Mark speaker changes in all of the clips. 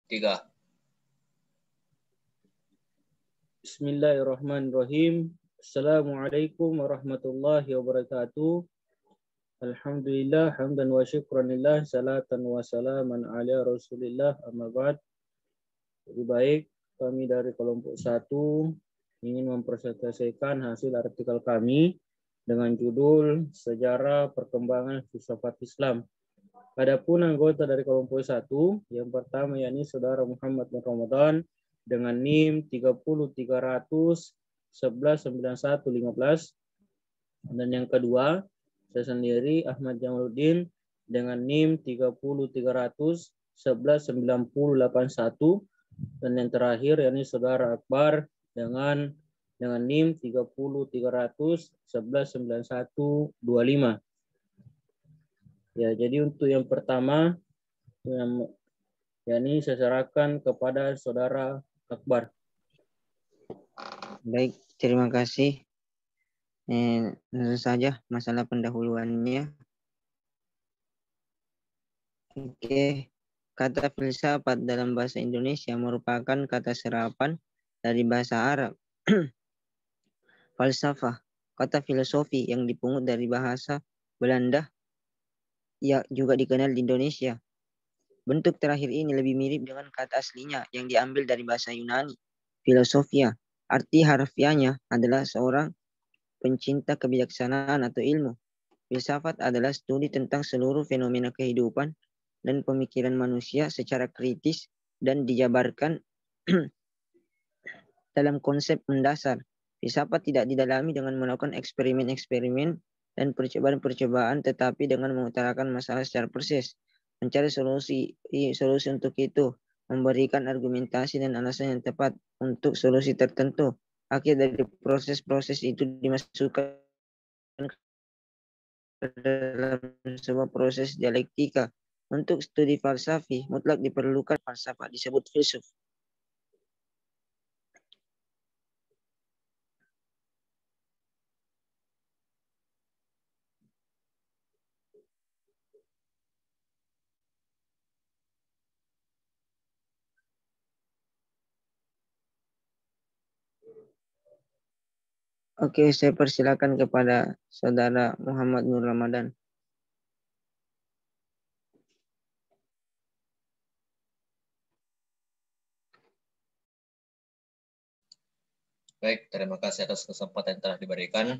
Speaker 1: 3.
Speaker 2: Bismillahirrahmanirrahim. Assalamualaikum warahmatullahi wabarakatuh. Alhamdulillah, hamdan wa syukran lillah, salatan wa salaman ala rasulillah, amma ba'd. Lebih baik kami dari kelompok 1 ingin mempresentasikan hasil artikel kami dengan judul Sejarah Perkembangan Filsafat Islam. Adapun anggota dari kelompok 1, yang pertama yakni Saudara Muhammad bin Ramadan dengan NIM 303119115, dan yang kedua saya sendiri Ahmad Jamaluddin dengan NIM 303119081, dan yang terakhir yakni Saudara Akbar dengan NIM 303119125. Ya, jadi untuk yang pertama yakni saya serahkan kepada Saudara Akbar.
Speaker 3: Baik, terima kasih. Langsung saja masalah pendahuluannya. Oke, kata filsafat dalam bahasa Indonesia merupakan kata serapan dari bahasa Arab. Falsafah, kata filosofi yang dipungut dari bahasa Belanda, ia juga dikenal di Indonesia. Bentuk terakhir ini lebih mirip dengan kata aslinya yang diambil dari bahasa Yunani, filosofia. Arti harfiahnya adalah seorang pencinta kebijaksanaan atau ilmu. Filsafat adalah studi tentang seluruh fenomena kehidupan dan pemikiran manusia secara kritis dan dijabarkan dalam konsep mendasar. Filsafat tidak didalami dengan melakukan eksperimen-eksperimen dan percobaan-percobaan, tetapi dengan mengutarakan masalah secara persis, mencari solusi untuk itu, memberikan argumentasi dan alasan yang tepat untuk solusi tertentu. Akhir dari proses-proses itu dimasukkan ke dalam sebuah proses dialektika. Untuk studi falsafi mutlak diperlukan falsafah, disebut filsuf. Oke, saya persilakan kepada Saudara Muhammad Nur Ramadan.
Speaker 1: Baik, terima kasih atas kesempatan yang telah diberikan.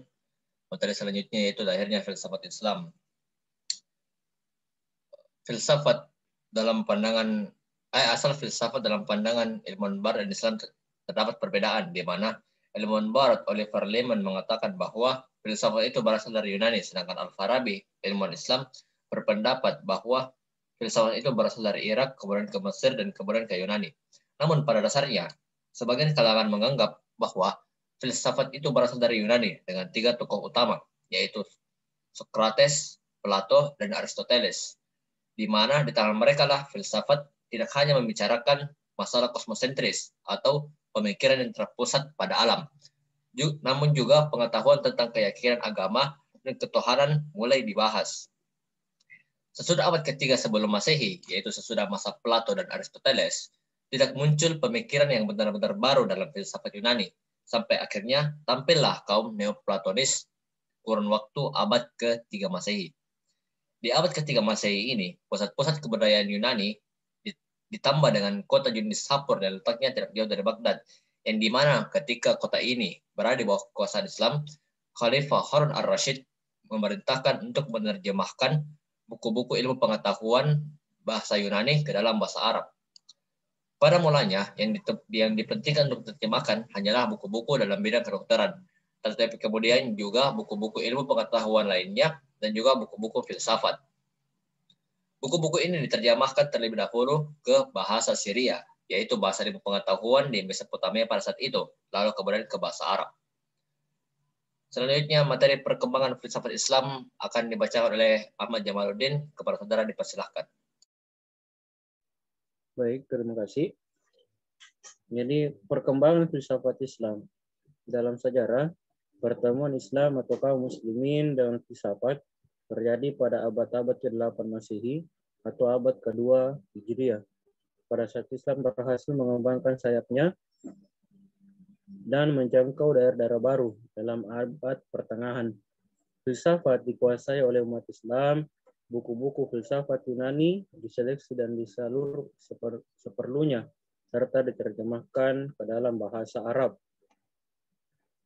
Speaker 1: Materi selanjutnya yaitu lahirnya filsafat Islam. Filsafat dalam pandangan asal filsafat dalam pandangan ilmuwan Barat dan Islam terdapat perbedaan, di mana ilmuwan Barat Oliver Lehmann mengatakan bahwa filsafat itu berasal dari Yunani, sedangkan Al-Farabi, ilmuwan Islam, berpendapat bahwa filsafat itu berasal dari Irak, kemudian ke Mesir, dan kemudian ke Yunani. Namun pada dasarnya, sebagian kalangan menganggap bahwa filsafat itu berasal dari Yunani dengan 3 tokoh utama, yaitu Socrates, Plato, dan Aristoteles, di mana di tangan mereka lah filsafat tidak hanya membicarakan masalah kosmosentris atau pemikiran yang terpusat pada alam, namun juga pengetahuan tentang keyakinan agama dan ketuhanan mulai dibahas. Sesudah abad ketiga sebelum Masehi, yaitu sesudah masa Plato dan Aristoteles, tidak muncul pemikiran yang benar-benar baru dalam filsafat Yunani, sampai akhirnya tampillah kaum Neoplatonis kurun waktu abad ke-3 Masehi. Di abad ke-3 Masehi ini, pusat-pusat kebudayaan Yunani ditambah dengan kota Yunus-Sapur dan letaknya tidak jauh dari Baghdad, yang dimana ketika kota ini berada di bawah kekuasaan Islam, Khalifah Harun ar-Rasyid memerintahkan untuk menerjemahkan buku-buku ilmu pengetahuan bahasa Yunani ke dalam bahasa Arab. Pada mulanya, yang dipentingkan untuk diterjemahkan hanyalah buku-buku dalam bidang kedokteran, tetapi kemudian juga buku-buku ilmu pengetahuan lainnya dan juga buku-buku filsafat. Buku-buku ini diterjemahkan terlebih dahulu ke bahasa Syria, yaitu bahasa ilmu pengetahuan di Mesopotamia pada saat itu, lalu kemudian ke bahasa Arab. Selanjutnya, materi perkembangan filsafat Islam akan dibacakan oleh Ahmad Jamaluddin. Kepada saudara dipersilahkan.
Speaker 2: Baik, terima kasih. Jadi, perkembangan filsafat Islam dalam sejarah, pertemuan Islam atau kaum muslimin dengan filsafat terjadi pada abad-abad ke-8 Masehi atau abad ke-2 Hijriah. pada saat Islam berhasil mengembangkan sayapnya dan menjangkau daerah-daerah baru dalam abad pertengahan. Filsafat dikuasai oleh umat Islam. Buku-buku filsafat Yunani diseleksi dan disalur seperlunya serta diterjemahkan ke dalam bahasa Arab.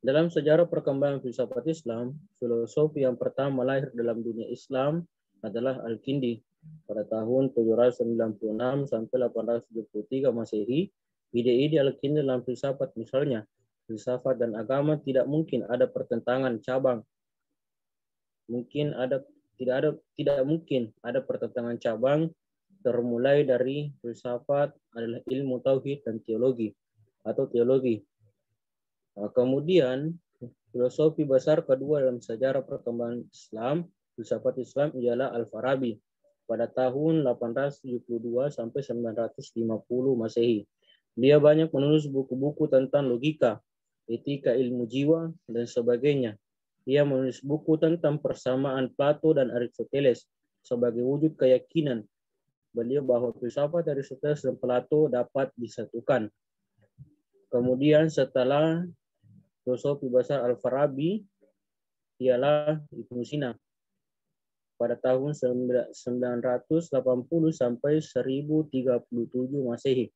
Speaker 2: Dalam sejarah perkembangan filsafat Islam, filosofi yang pertama lahir dalam dunia Islam adalah Al-Kindi pada tahun 796 sampai 873 Masehi. Ide-ide Al-Kindi dalam filsafat misalnya, filsafat dan agama tidak mungkin ada pertentangan cabang. Tidak mungkin ada pertentangan cabang, termulai dari filsafat adalah ilmu tauhid dan teologi atau teologi. Kemudian filosofi besar kedua dalam sejarah perkembangan Islam, filsafat Islam ialah Al-Farabi pada tahun 872 sampai 950 Masehi. Dia banyak menulis buku-buku tentang logika, etika ilmu jiwa, dan sebagainya. Dia menulis buku tentang persamaan Plato dan Aristoteles sebagai wujud keyakinan beliau bahwa filsafat Aristoteles dan Plato dapat disatukan. Kemudian setelah filosofi besar Al-Farabi ialah Ibnu Sina pada tahun 980 sampai 1037 Masehi.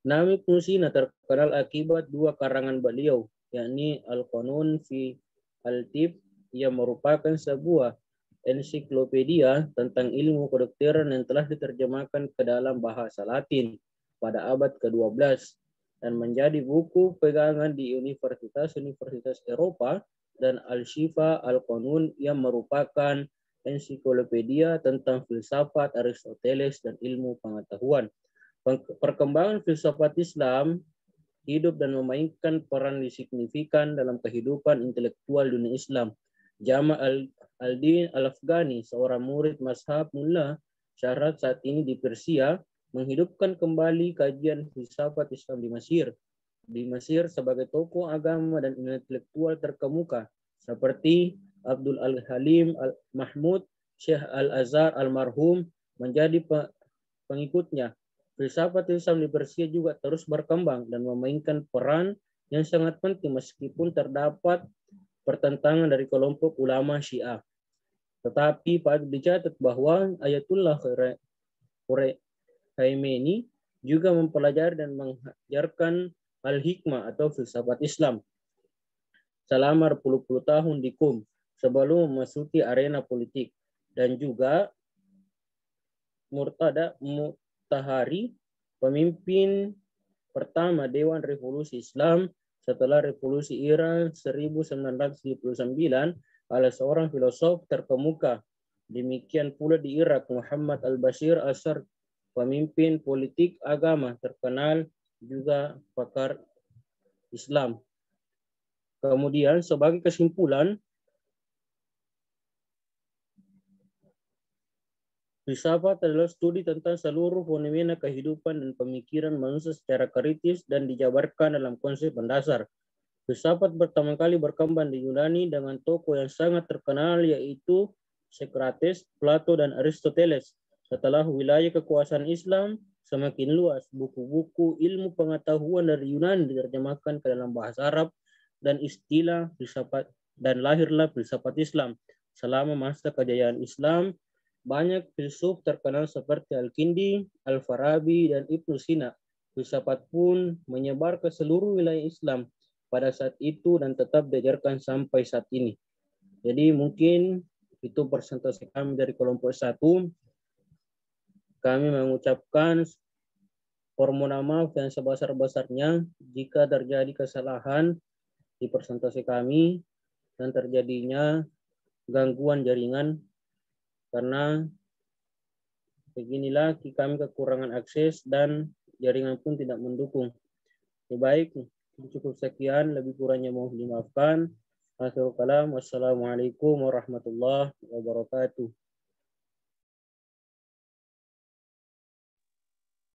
Speaker 2: Nama Ibnu Sina terkenal akibat dua karangan beliau, yakni Al-Qanun fi Al-Tib yang merupakan sebuah ensiklopedia tentang ilmu kedokteran yang telah diterjemahkan ke dalam bahasa Latin pada abad ke-12 dan menjadi buku pegangan di universitas-universitas Eropa, dan Al-Shifa Al-Qanun yang merupakan ensiklopedia tentang filsafat Aristoteles dan ilmu pengetahuan. Perkembangan filsafat Islam hidup dan memainkan peran signifikan dalam kehidupan intelektual dunia Islam. Jama' al-Din al-Afghani, seorang murid mazhab Mullah Syahrat saat ini di Persia, menghidupkan kembali kajian filsafat Islam di Mesir. Di Mesir sebagai tokoh agama dan intelektual terkemuka seperti Abdul Al-Halim Al-Mahmud, Syekh Al-Azhar Al-Marhum menjadi pengikutnya. Filsafat Islam di Persia juga terus berkembang dan memainkan peran yang sangat penting meskipun terdapat pertentangan dari kelompok ulama Syiah. Tetapi patut dicatat bahwa Ayatullah Khamenei juga mempelajari dan mengajarkan al-hikmah atau filsafat Islam selama berpuluh-puluh tahun di Qum sebelum memasuki arena politik, dan juga Murtada Mutahari, pemimpin pertama Dewan Revolusi Islam setelah Revolusi Iran 1979, adalah seorang filosof terkemuka. Demikian pula di Irak Muhammad al-Bashir Assad, pemimpin politik agama terkenal juga pakar Islam. Kemudian sebagai kesimpulan, filsafat adalah studi tentang seluruh fenomena kehidupan dan pemikiran manusia secara kritis dan dijabarkan dalam konsep mendasar. Filsafat pertama kali berkembang di Yunani dengan tokoh yang sangat terkenal yaitu Socrates, Plato, dan Aristoteles. Setelah wilayah kekuasaan Islam semakin luas, buku-buku ilmu pengetahuan dari Yunani diterjemahkan ke dalam bahasa Arab dan istilah filsafat, dan lahirlah filsafat Islam. Selama masa kejayaan Islam, banyak filsuf terkenal seperti Al-Kindi, Al-Farabi, dan Ibnu Sina. Filsafat pun menyebar ke seluruh wilayah Islam pada saat itu dan tetap diajarkan sampai saat ini. Jadi mungkin itu presentasi kami dari kelompok 1. Kami mengucapkan permohonan maaf yang sebesar-besarnya jika terjadi kesalahan di presentasi kami dan terjadinya gangguan jaringan, karena beginilah kami kekurangan akses dan jaringan pun tidak mendukung. Baik, cukup sekian, lebih kurangnya mohon dimaafkan. Akhirul kalam, wassalamualaikum warahmatullahi wabarakatuh.